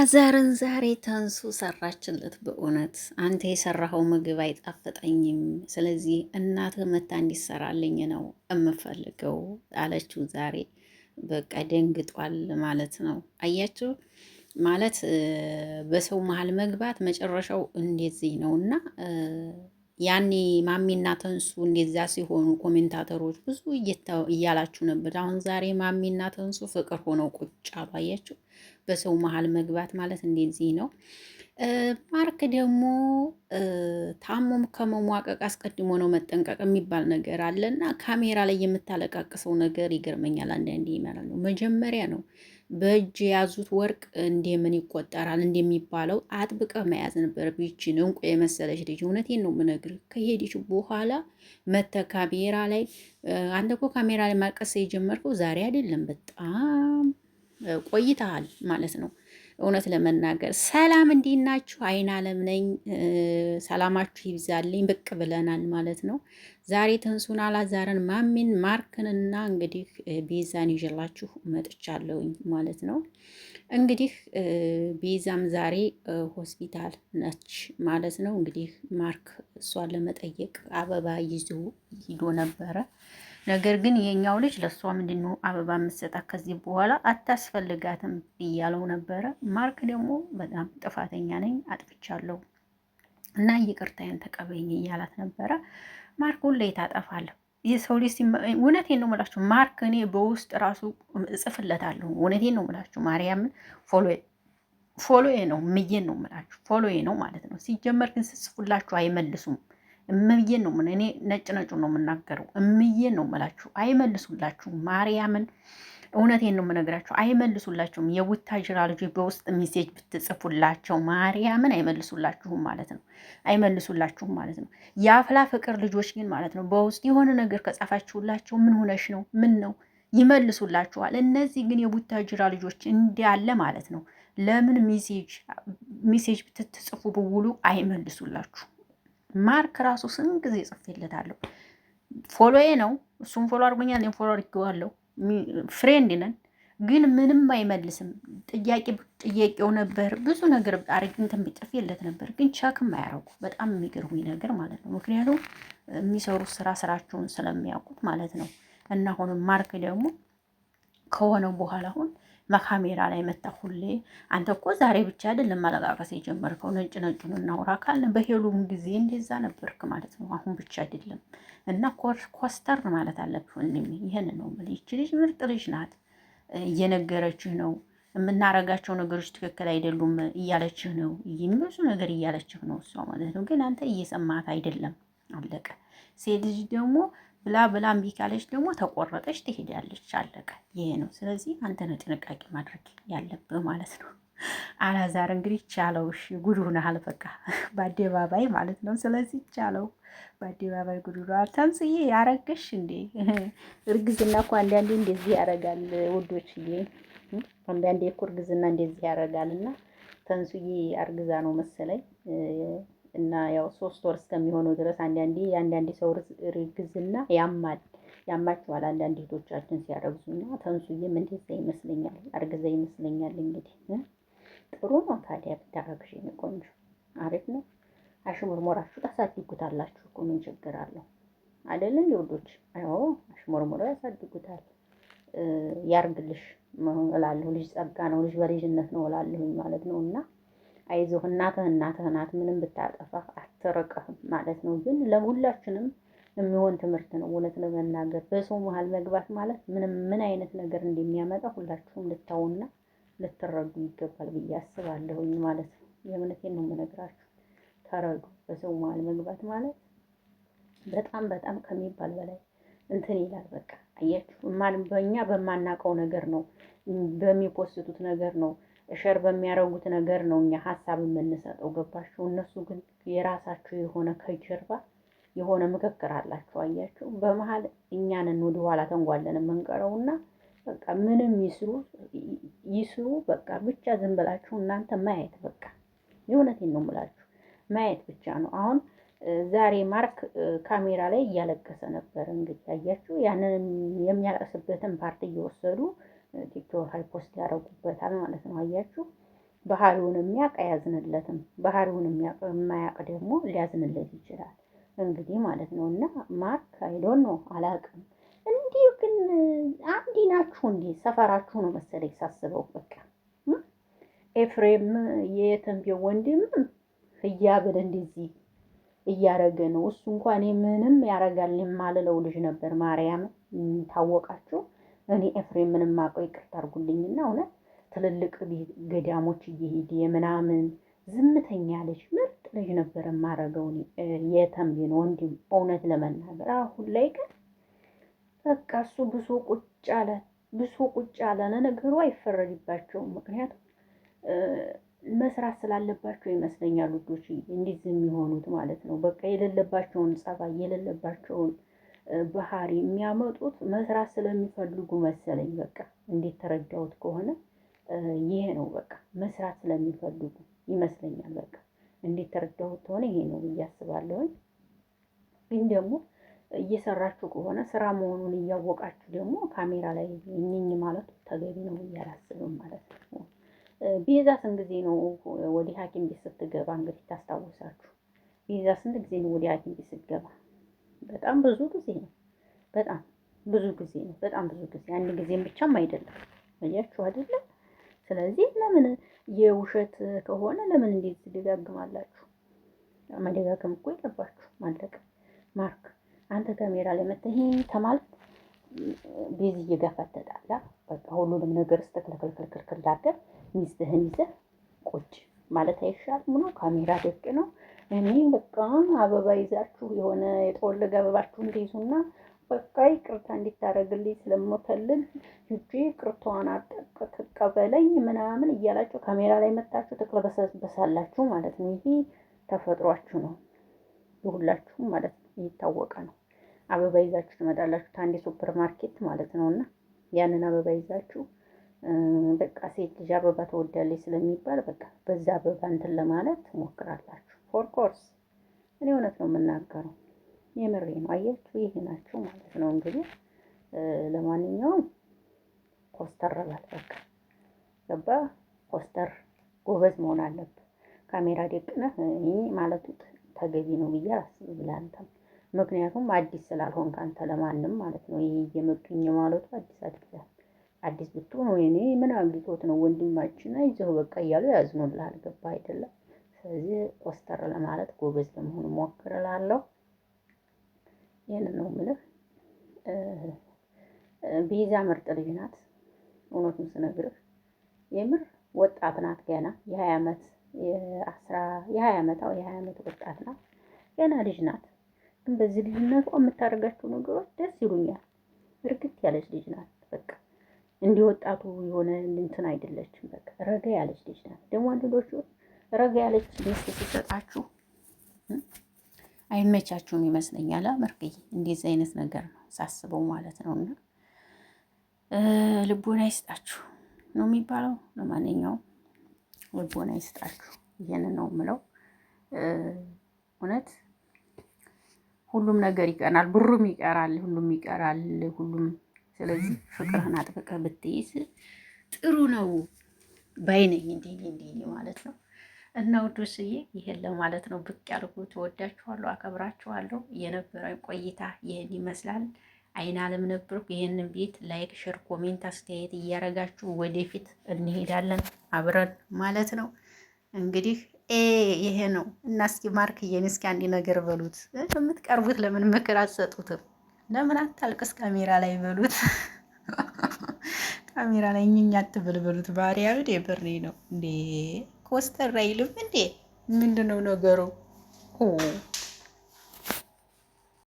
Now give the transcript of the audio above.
አላዛርን ዛሬ ተንሱ ሰራችለት። በእውነት አንተ የሰራኸው ምግብ አይጣፍጠኝም፣ ስለዚህ እናትህ መታ እንዲሰራልኝ ነው የምፈልገው አለችው። ዛሬ በቃ ደንግጧል ማለት ነው። አያችሁ ማለት በሰው መሀል መግባት መጨረሻው እንደዚህ ነው እና ያኔ ማሚና ተንሱ እንደዛ ሲሆኑ ኮሜንታተሮች ብዙ እያላችሁ ነበር። አሁን ዛሬ ማሚና ተንሱ ፍቅር ሆነው ቁጭ አሉ። አያችሁ በሰው መሀል መግባት ማለት እንደዚህ ነው። ማርክ ደግሞ ታሞም ከመሟቀቅ አስቀድሞ ነው መጠንቀቅ የሚባል ነገር አለና ካሜራ ላይ የምታለቃቅሰው ነገር ይገርመኛል አንዳንዴ ማለት ነው። መጀመሪያ ነው በእጅ የያዙት ወርቅ እንደምን ይቆጠራል እንደሚባለው አጥብቀ መያዝ ነበር። ይችን እንቁ የመሰለች ልጅ እውነቴን ነው የምነግርህ። ከሄደች በኋላ መተ ካሜራ ላይ አንተ እኮ ካሜራ ላይ ማልቀስ የጀመርከው ዛሬ አይደለም፣ በጣም ቆይተሃል ማለት ነው። እውነት ለመናገር ሰላም እንዴት ናችሁ? አይን አለም ነኝ። ሰላማችሁ ይብዛልኝ። ብቅ ብለናል ማለት ነው። ዛሬ ተንሱን፣ አላዛርን፣ ማሚን፣ ማርክንና እንግዲህ ቤዛን ይዤላችሁ መጥቻለሁኝ ማለት ነው። እንግዲህ ቤዛም ዛሬ ሆስፒታል ነች ማለት ነው። እንግዲህ ማርክ እሷን ለመጠየቅ አበባ ይዞ ሂዶ ነበረ። ነገር ግን የኛው ልጅ ለእሷ ምንድን ነው አበባ የምትሰጣት ከዚህ በኋላ አታስፈልጋትም እያለው ነበረ። ማርክ ደግሞ በጣም ጥፋተኛ ነኝ አጥፍቻለሁ እና ይቅርታዬን ተቀበይኝ እያላት ነበረ። ማርክ ሁሌ ታጠፋለሁ የሰው ልጅ እውነቴን ነው የምላችሁ። ማርክ እኔ በውስጥ ራሱ እጽፍለታለሁ። እውነቴን ነው የምላችሁ። ማርያምን ፎሎዬ ነው ምዬን ነው የምላችሁ። ፎሎዬ ነው ማለት ነው። ሲጀመር ግን ስጽፉላችሁ አይመልሱም። እምዬን ነው እኔ ነጭ ነጩ ነው የምናገረው። እምዬን ነው የምላችሁ። አይመልሱላችሁም። ማርያምን እውነቴን ነው የምነግራችሁ። አይመልሱላችሁም። የቡታጅራ ልጆች በውስጥ ሚሴጅ ብትጽፉላቸው ማርያምን አይመልሱላችሁም ማለት ነው። አይመልሱላችሁም ማለት ነው። የአፍላ ፍቅር ልጆች ግን ማለት ነው በውስጥ የሆነ ነገር ከጻፋችሁላቸው ምን ሆነሽ ነው ምን ነው ይመልሱላችኋል። እነዚህ ግን የቡታጅራ ልጆች እንዳለ ማለት ነው ለምን ሚሴጅ ብትጽፉ ብውሉ አይመልሱላችሁ። ማርክ ራሱ ስንት ጊዜ ጽፌለታለሁ። ፎሎዬ ነው፣ እሱም ፎሎ አድርጎኛል፣ እኔም ፎሎ አድርጌዋለሁ። ፍሬንድ ነን፣ ግን ምንም አይመልስም። ጥያቄው ነበር ብዙ ነገር እንትን ጽፌለት ነበር፣ ግን ቸክም አያረጉ። በጣም የሚገርሙኝ ነገር ማለት ነው። ምክንያቱም የሚሰሩት ስራቸውን ስለሚያውቁት ማለት ነው። እና አሁንም ማርክ ደግሞ ከሆነው በኋላ አሁን በካሜራ ላይ መታ ሁሌ አንተ እኮ ዛሬ ብቻ አይደለም ማለቃቀስ የጀመርከው፣ ነጭ ነጩን እናውራ ካልን በሄሉም ጊዜ እንደዛ ነበርክ ማለት ነው። አሁን ብቻ አይደለም እና ኮስተር ማለት አለብህ ወንድሜ። ይሄን ነው የምልህ። ይቺ ልጅ ምርጥ ልጅ ናት። እየነገረችህ ነው የምናረጋቸው ነገሮች ትክክል አይደሉም እያለችህ ነው። ብዙ ነገር እያለችህ ነው እሷ ማለት ነው። ግን አንተ እየሰማት አይደለም። አለቀ። ሴት ልጅ ደግሞ ብላ ብላ እምቢ ካለች ደግሞ ተቆረጠች ትሄዳለች። አለቀ። ይሄ ነው። ስለዚህ አንተ ነው ጥንቃቄ ማድረግ ያለብህ ማለት ነው። አላዛር እንግዲህ ቻለው። እሺ ጉድ ሆነሃል በቃ በአደባባይ ማለት ነው። ስለዚህ ቻለው በአደባባይ ጉድ ሆነሃል። ተንስዬ ያረገሽ እንዴ? እርግዝና እኮ አንዳንዴ እንደዚህ ያረጋል ውዶችዬ። አንዳንዴ እኮ እርግዝና እንደዚህ ያረጋል እና ተንሱዬ አርግዛ ነው መሰለኝ እና ያው 3 ወር እስከሚሆነው ድረስ አንዳንዴ ሰው እርግዝና ያማቸዋል አንዳንድ እህቶቻችን ሲያረግዙና ተንሱዬም እንደዛ ይመስለኛል አርግዛ ይመስለኛል። እንግዲህ ጥሩ ነው ታዲያ ብታረግሽ ቆንጆ አሪፍ ነው። አሽሙርሞራችሁ ታሳድጉታላችሁ እኮ ምን ችግር አለው አይደል? ልጆች አዎ አሽሙርሞራ ያሳድጉታል። ያርግልሽ እላለሁ። ልጅ ጸጋ ነው፣ ልጅ በልጅነት ነው እላለሁኝ ማለት ነው። እና አይዞህ እናትህ ናት። ምንም ብታጠፋ አትርቅህም ማለት ነው። ግን ለሁላችንም የሚሆን ትምህርት ነው። እውነት ለመናገር በሰው መሀል መግባት ማለት ምን አይነት ነገር እንደሚያመጣ ሁላችሁም ልታውና ልትረዱ ይገባል ብዬ አስባለሁኝ ማለት ነው። የእውነቴን ነው የምነግራችሁ። ተረዱ። በሰው መሀል መግባት ማለት በጣም ከሚባል በላይ እንትን ይላል። በቃ አያችሁ፣ በእኛ በማናውቀው ነገር ነው፣ በሚፖስቱት ነገር ነው፣ ሸር በሚያረጉት ነገር ነው እኛ ሀሳብ የምንሰጠው። ገባችሁ? እነሱ ግን የራሳቸው የሆነ ከጀርባ የሆነ ምክክር አላቸው። አያችሁ፣ በመሀል እኛንን ወደ ኋላ ተንጓለን የምንቀረውና በቃ ምንም ይስሩ በቃ ብቻ ዝም ብላችሁ እናንተ ማየት በቃ የእውነቴን ነው የምላችሁ ማየት ብቻ ነው። አሁን ዛሬ ማርክ ካሜራ ላይ እያለቀሰ ነበር። እንግዲህ አያችሁ፣ ያንን የሚያለቅስበትን ፓርት እየወሰዱ ቲክቶክ ላይ ፖስት ያደርጉበታል ማለት ነው። አያችሁ ባህሪውን የሚያውቅ አያዝንለትም። ባህሪውን የማያውቅ ደግሞ ሊያዝንለት ይችላል እንግዲህ ማለት ነው። እና ማርክ አይዶን ነው አላውቅም። እንዲሁ ግን አንዲ ናችሁ እንዴ? ሰፈራችሁ ነው መሰለኝ ሳስበው። በቃ ኤፍሬም የተንቤው ወንድም ህያብን እንደዚህ እያረገ ነው። እሱ እንኳን ምንም ያረጋል የማልለው ልጅ ነበር። ማርያም ታወቃችሁ። እኔ ኤፍሬም ምንም አውቀው ይቅርታ አድርጉልኝና እውነት ትልልቅ ገዳሞች እየሄደ የምናምን ዝምተኛ ልጅ ምርጥ ልጅ ነበር የማረገው የተንቤን ወንድም እውነት ለመናገር። አሁን ላይ ግን በቃ እሱ ብሶ ቁጭ አለ። ለነገሩ አይፈረድባቸውም። ምክንያቱም መስራት ስላለባቸው ይመስለኛል ልጆች እንደዚህ የሚሆኑት ማለት ነው። በቃ የሌለባቸውን ጸባይ የሌለባቸውን ባህሪ የሚያመጡት መስራት ስለሚፈልጉ መሰለኝ። በቃ እንዴት ተረዳሁት ከሆነ ይሄ ነው። በቃ መስራት ስለሚፈልጉ ይመስለኛል። በቃ እንዴት ተረዳሁት ከሆነ ይሄ ነው ብዬ አስባለሁኝ። ግን ደግሞ እየሰራችሁ ከሆነ ስራ መሆኑን እያወቃችሁ ደግሞ ካሜራ ላይ እኝኝ ማለቱ ተገቢ ነው ብዬ አላስብም ማለት ነው። ቤዛ ስንት ጊዜ ነው ወደ ሐኪም ቤት ስትገባ? እንግዲህ ታስታውሳችሁ፣ ቤዛ ስንት ጊዜ ነው ወደ ሐኪም ቤት ስትገባ? በጣም ብዙ ጊዜ ነው። በጣም ብዙ ጊዜ ነው። በጣም ብዙ ጊዜ፣ አንድ ጊዜም ብቻም አይደለም። አያችሁ አይደለ? ስለዚህ ለምን የውሸት ከሆነ ለምን እንዴት ትደጋግማላችሁ? መደጋገም እኮ የለባችሁ። ማለቀ። ማርክ አንተ ካሜራ ላይ መተህ ተማልክ ቤዝ እየገፈተጣላ በቃ ሁሉንም ነገር ስተክለክልክልክል አድርገህ ሚስትህን ይዘህ ቁጭ ማለት አይሻልም? ነው ካሜራ ደቅ ነው። እኔ በቃ አበባ ይዛችሁ የሆነ የተወለገ አበባችሁ እንዲይዙና በቃ ይቅርታ እንዲታረግልኝ ስለምፈልግ ሂጂ ይቅርታዋን ትቀበለኝ ምናምን እያላችሁ ካሜራ ላይ መታችሁ ትቅለበሰበሳላችሁ ማለት ነው። ይሄ ተፈጥሯችሁ ነው የሁላችሁም ማለት ነው። ይታወቀ ነው። አበባ ይዛችሁ ትመጣላችሁ ታንዲ ሱፐር ማርኬት ማለት ነውና ያንን አበባ ይዛችሁ በቃ ሴት ልጅ አበባ ተወዳለች ስለሚባል በቃ በዛ አበባ እንትን ለማለት ትሞክራላችሁ። ፎር ኮርስ እኔ እውነት ነው የምናገረው፣ የምሬ ነው። አያችሁ ይሄ ናችሁ ማለት ነው። እንግዲህ ለማንኛውም ኮስተር በል በቃ ገባ። ኮስተር ጎበዝ መሆን አለብህ። ካሜራ ደቅነህ ይሄ ማለቱ ተገቢ ነው ብዬ አላስብም ለአንተም። ምክንያቱም አዲስ ስላልሆንክ አንተ ለማንም ማለት ነው። ይሄ እየመጡኝ ማለቱ አዲስ አይደለም። አዲስ ብትሆን ወይኔ ምን አግኝቶት ነው ወንድማችን አይዞህ በቃ እያሉ ያዝኑልሃል። ገባ አይደለም? ስለዚህ ኮስተር ለማለት ጎበዝ ለመሆን ሞክርላለሁ። ይሄን ነው የምልህ። ቤዛ ምርጥ ልጅ ናት። እውነቱን ስነግርህ የምር ወጣት ናት ገና የ20 ዓመት የ20 ዓመት ወጣት ናት። ገና ልጅ ናት። ግን በዚህ ልጅነቷ የምታደርጋቸው ነገሮች ደስ ይሉኛል። እርግጥ ያለች ልጅ ናት። በቃ እንዲወጣቱ የሆነ እንትን አይደለችም። በቃ ረጋ ያለች ልጅ ናት። ደግሞ አንዶቹ ረጋ ያለች ሚስት ሲሰጣችሁ አይመቻችሁም ይመስለኛል። አመርቅይ እንደዚህ አይነት ነገር ነው ሳስበው ማለት ነውና ልቦና ይስጣችሁ ነው የሚባለው። ለማንኛውም ልቦና ይስጣችሁ። ይሄንን ነው የምለው። እውነት ሁሉም ነገር ይቀራል፣ ብሩም ይቀራል፣ ሁሉም ይቀራል፣ ሁሉም። ስለዚህ ፍቅርህን አጥብቀህ ብትይዝ ጥሩ ነው ባይነኝ። እንዲህ ማለት ነው። እና ውዶችዬ ይሄን ለማለት ነው ብቅ ያልኩት። እወዳችኋለሁ፣ አከብራችኋለሁ። የነበረኝ ቆይታ ይሄን ይመስላል። አይን አለም ነበርኩ። ይሄንን ቤት ላይክ፣ ሼር፣ ኮሜንት አስተያየት እያረጋችሁ ወደፊት እንሄዳለን አብረን ማለት ነው። እንግዲህ ይሄ ነው እና እስኪ ማርክዬን እስኪ አንድ ነገር በሉት። የምትቀርቡት ለምን ምክር አትሰጡትም? ለምን አታልቅስ ካሜራ ላይ በሉት። ካሜራ ላይ እኛ አትበል በሉት። ባሪያ ብዴ ብሬ ነው እንዴ ኮስተር አይልም እንዴ? ምንድነው ነገሩ?